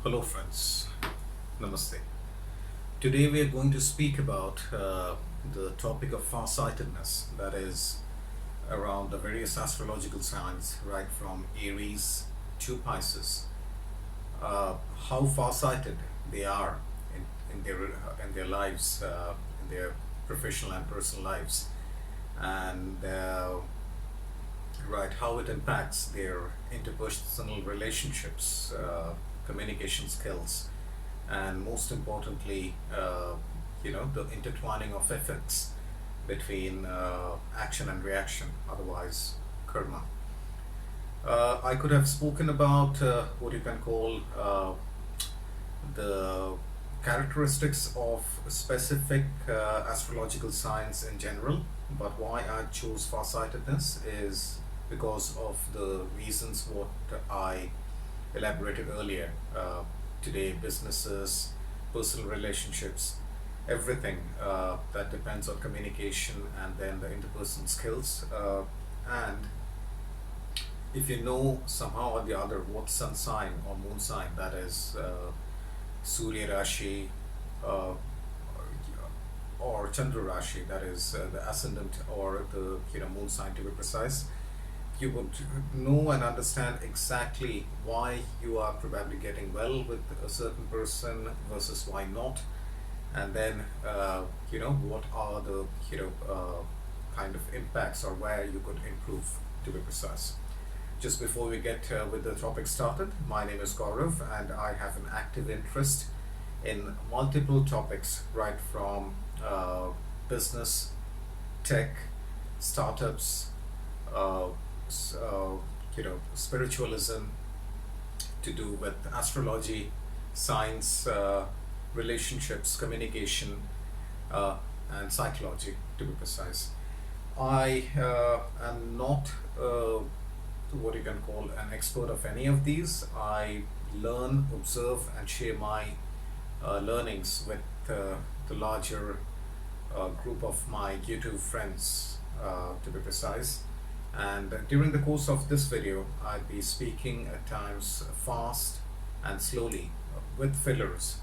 Hello friends, Namaste. Today we are going to speak about the topic of farsightedness, that is around the various astrological signs right from Aries to Pisces. How farsighted they are in their lives, in their professional and personal lives, and right how it impacts their interpersonal relationships, communication skills, and most importantly, the intertwining of effects between action and reaction, otherwise karma. I could have spoken about what you can call the characteristics of specific astrological signs in general, but why I chose farsightedness is because of the reasons what I elaborated earlier. Today, businesses, personal relationships, everything that depends on communication and then the interpersonal skills. And if you know somehow or the other what sun sign or moon sign, that is Surya Rashi, uh, or Chandra Rashi, that is the ascendant or the moon sign to be precise, you would know and understand exactly why you are probably getting well with a certain person versus why not, and then what are the kind of impacts or where you could improve to be precise. Just before we get with the topic started, my name is Gaurav and I have an active interest in multiple topics right from business, tech, startups, uh, spiritualism, to do with astrology, science, relationships, communication, and psychology, to be precise. I am not what you can call an expert of any of these. I learn, observe, and share my learnings with the larger group of my YouTube friends, to be precise. And during the course of this video, I'll be speaking at times fast and slowly with fillers.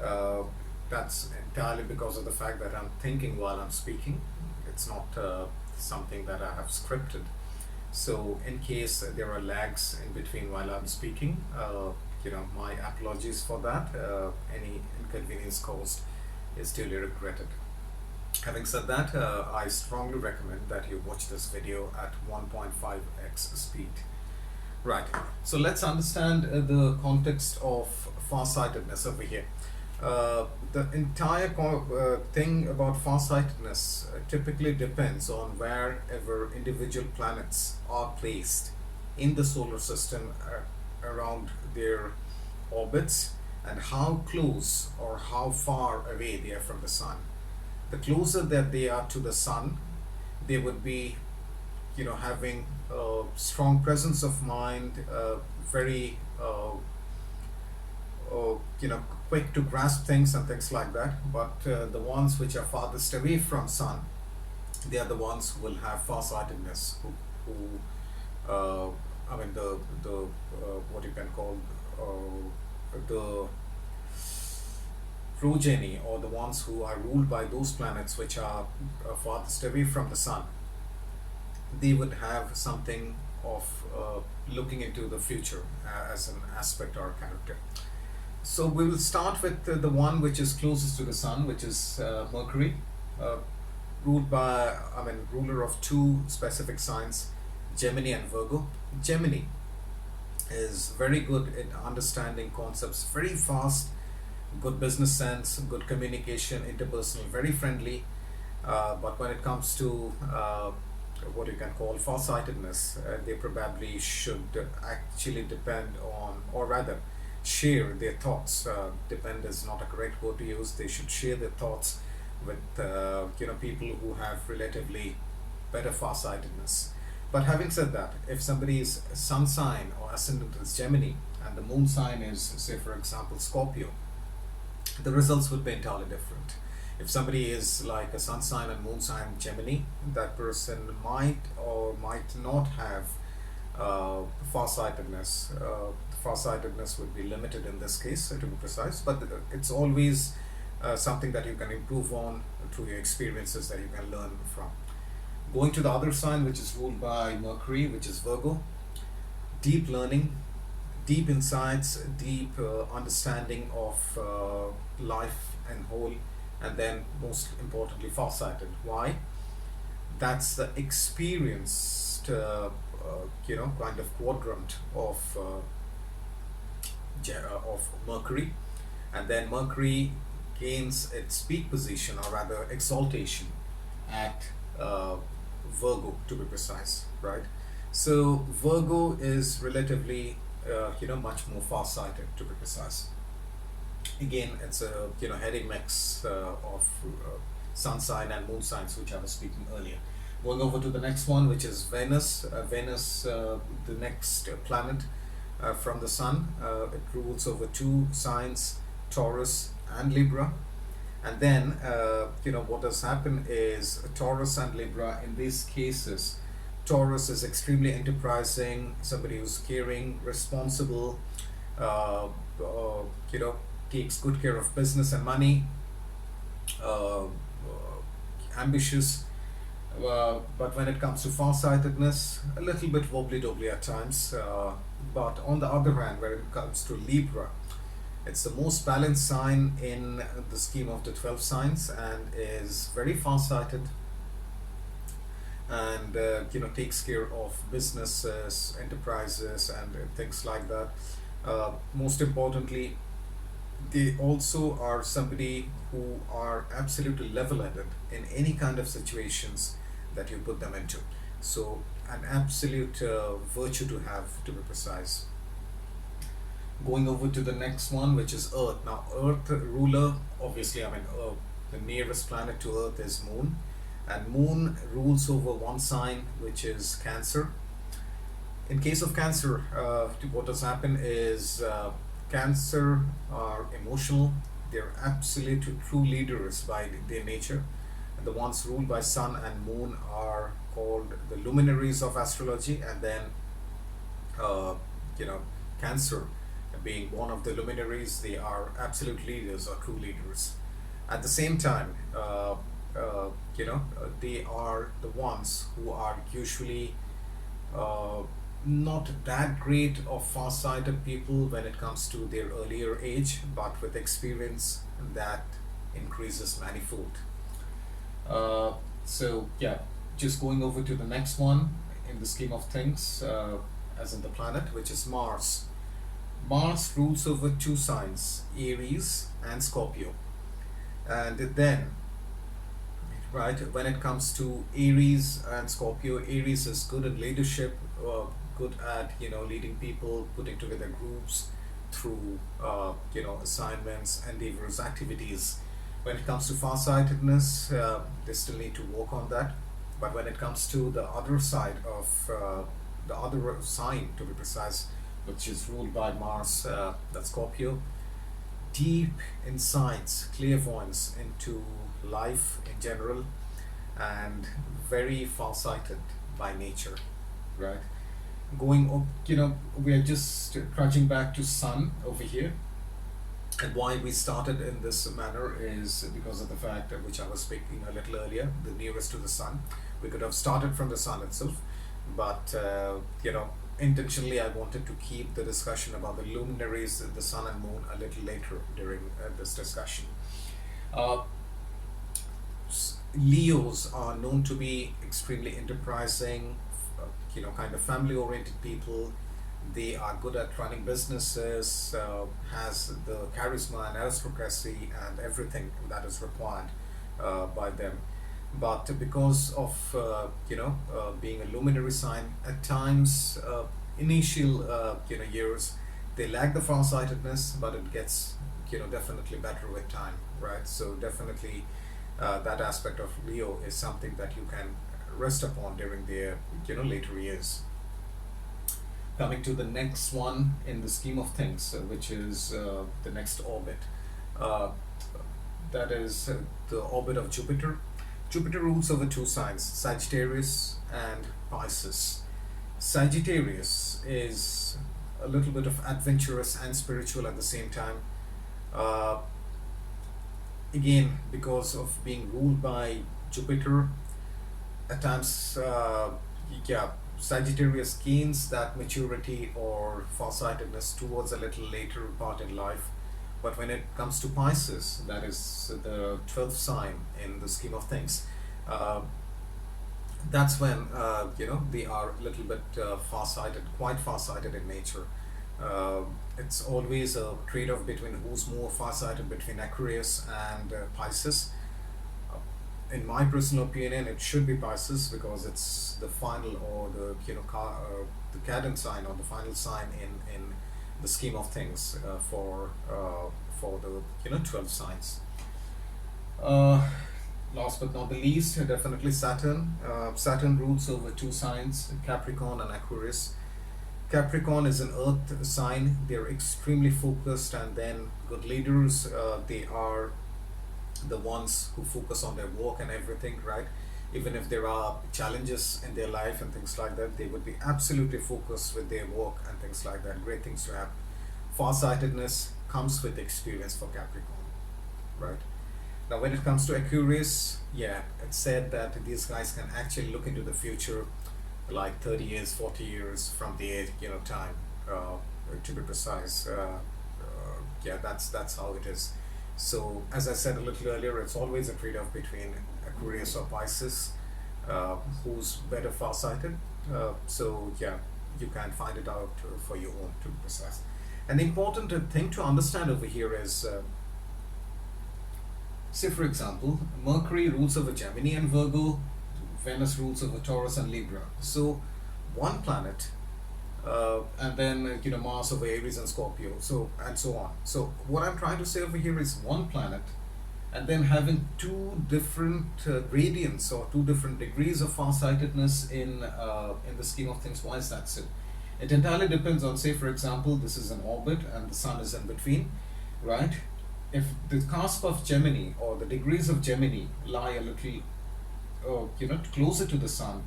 Uh, that's entirely because of the fact that I'm thinking while I'm speaking. It's not something that I have scripted. So, in case there are lags in between while I'm speaking, my apologies for that. Any inconvenience caused is duly regretted. Having said that, I strongly recommend that you watch this video at 1.5x speed. Right, so let's understand the context of farsightedness over here. The entire thing about farsightedness typically depends on wherever individual planets are placed in the solar system around their orbits, and how close or how far away they are from the sun. The closer that they are to the sun, they would be having a strong presence of mind, very quick to grasp things and things like that. But the ones which are farthest away from sun, they are the ones who will have farsightedness, who I mean the what you can call the progeny, or the ones who are ruled by those planets which are farthest away from the sun. They would have something of looking into the future as an aspect or character. So we will start with the one which is closest to the sun, which is Mercury, uh, ruler of two specific signs, Gemini and Virgo. Gemini is very good in understanding concepts, very fast, good business sense, good communication, interpersonal, very friendly. But when it comes to what you can call farsightedness, they probably should actually depend on, or rather, share their thoughts. Depend is not a correct word to use. They should share their thoughts with people who have relatively better farsightedness. But having said that, if somebody's sun sign or ascendant is Gemini and the moon sign is, say for example, Scorpio, the results would be entirely different. If somebody is like a sun sign and moon sign Gemini, that person might or might not have farsightedness. farsightedness would be limited in this case, to be precise, but it's always something that you can improve on through your experiences that you can learn from. Going to the other sign, which is ruled by Mercury, which is Virgo. Deep learning, deep insights, deep understanding of life and whole, and then most importantly farsighted. Why? That's the experienced kind of quadrant of Mercury, and then Mercury gains its peak position, or rather exaltation, at Virgo, to be precise, right? So Virgo is relatively much more far-sighted, to be precise. Again, it's a heady mix of sun sign and moon signs, which I was speaking earlier. Going over to the next one, which is Venus. Venus, the next planet from the sun. It rules over two signs, Taurus and Libra. And then what has happened is Taurus and Libra, in these cases, Taurus is extremely enterprising, somebody who's caring, responsible, takes good care of business and money, ambitious, but when it comes to farsightedness, a little bit wobbly-dobbly at times. But on the other hand, when it comes to Libra, it's the most balanced sign in the scheme of the 12 signs, and is very farsighted, and takes care of businesses, enterprises, and things like that. Most importantly, they also are somebody who are absolutely level-headed in any kind of situations that you put them into. So an absolute virtue to have, to be precise. Going over to the next one, which is Earth. Now, Earth ruler, obviously, the nearest planet to Earth is Moon, and Moon rules over one sign, which is Cancer. In case of Cancer, what has happened is Cancer are emotional. They're absolute true leaders by their nature. And the ones ruled by Sun and Moon are called the luminaries of astrology, and then Cancer, being one of the luminaries, they are absolute leaders or true leaders. At the same time, they are the ones who are usually not that great of far-sighted people when it comes to their earlier age, but with experience that increases manifold. Just going over to the next one in the scheme of things, as in the planet, which is Mars. Mars rules over two signs, Aries and Scorpio. And then, right, when it comes to Aries and Scorpio, Aries is good at leadership, good at leading people, putting together groups through assignments, endeavors, activities. When it comes to farsightedness, they still need to work on that. But when it comes to the other side of the other sign, to be precise, which is ruled by Mars, that's Scorpio, deep insights, clairvoyance into life in general, and very far-sighted by nature, right? Going up, we are just trudging back to Sun over here, and why we started in this manner is because of the fact that, which I was speaking a little earlier, the nearest to the Sun. We could have started from the Sun itself, but intentionally I wanted to keep the discussion about the luminaries, the Sun and Moon, a little later during this discussion. Leos are known to be extremely enterprising, kind of family-oriented people. They are good at running businesses, has the charisma and aristocracy and everything that is required by them. But because of being a luminary sign, at times initial years they lack the farsightedness, but it gets definitely better with time, right? So definitely that aspect of Leo is something that you can rest upon during their later years. Coming to the next one in the scheme of things, which is the next orbit, that is the orbit of Jupiter. Jupiter rules over two signs, Sagittarius and Pisces. Sagittarius is a little bit of adventurous and spiritual at the same time. Uh, Again, because of being ruled by Jupiter, at times, yeah, Sagittarius gains that maturity or farsightedness towards a little later part in life. But when it comes to Pisces, that is the 12th sign in the scheme of things, uh, that's when they are a little bit far-sighted, quite far-sighted in nature. Uh, it's always a trade-off between who's more far-sighted between Aquarius and Pisces. Uh, in my personal opinion, it should be Pisces because it's the final or the the cadence sign or the final sign in the scheme of things for the 12 signs. Uh, Last but not the least, definitely Saturn. Saturn rules over two signs, Capricorn and Aquarius. Capricorn is an earth sign. They're extremely focused and then good leaders. They are the ones who focus on their work and everything, right? Even if there are challenges in their life and things like that, they would be absolutely focused with their work and things like that. Great things to have. Farsightedness comes with experience for Capricorn, right? Now, when it comes to Aquarius, yeah, it's said that these guys can actually look into the future, like 30 years, 40 years from the age, time, to be precise. Yeah, that's how it is. So, as I said a little earlier, it's always a trade-off between Aquarius or Pisces, who's better farsighted. So, yeah, you can find it out for your own, to be precise. An important thing to understand over here is. Say, for example, Mercury rules over Gemini and Virgo, Venus rules over Taurus and Libra. So, one planet, and then Mars over Aries and Scorpio. So and so on. So, what I'm trying to say over here is one planet, and then having two different gradients or two different degrees of farsightedness in the scheme of things. Why is that so? It entirely depends on, say, for example, this is an orbit and the Sun is in between, right? If the cusp of Gemini or the degrees of Gemini lie a little, closer to the Sun,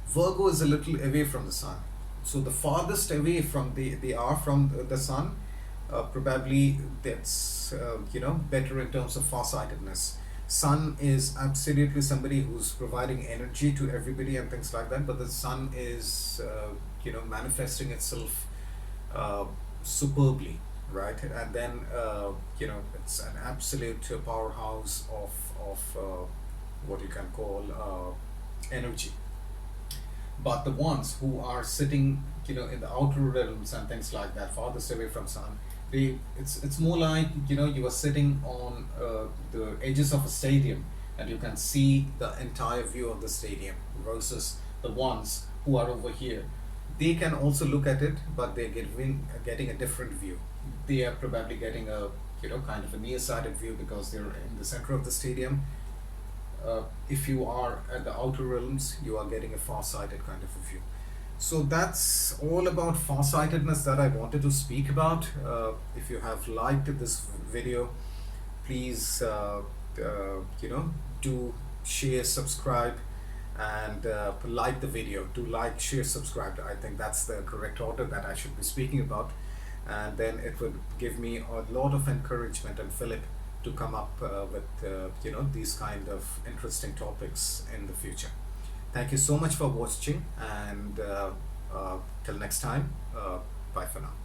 Virgo is a little away from the Sun. So the farthest away from they are from the Sun, probably that's better in terms of farsightedness. Sun is absolutely somebody who's providing energy to everybody and things like that, but the Sun is manifesting itself superbly, right? And then it's an absolute powerhouse of what you can call energy. But the ones who are sitting in the outer realms and things like that, farthest away from Sun, it's more like you are sitting on the edges of a stadium and you can see the entire view of the stadium, versus the ones who are over here. They can also look at it, but they're getting a different view. They are probably getting a kind of a nearsighted view because they're in the center of the stadium. If you are at the outer realms, you are getting a far-sighted kind of a view. So that's all about far-sightedness that I wanted to speak about. If you have liked this video, please do share, subscribe, and like the video. Do like, share, subscribe. I think that's the correct order that I should be speaking about, and then it would give me a lot of encouragement and fillip to come up with these kind of interesting topics in the future. Thank you so much for watching, and till next time, bye for now.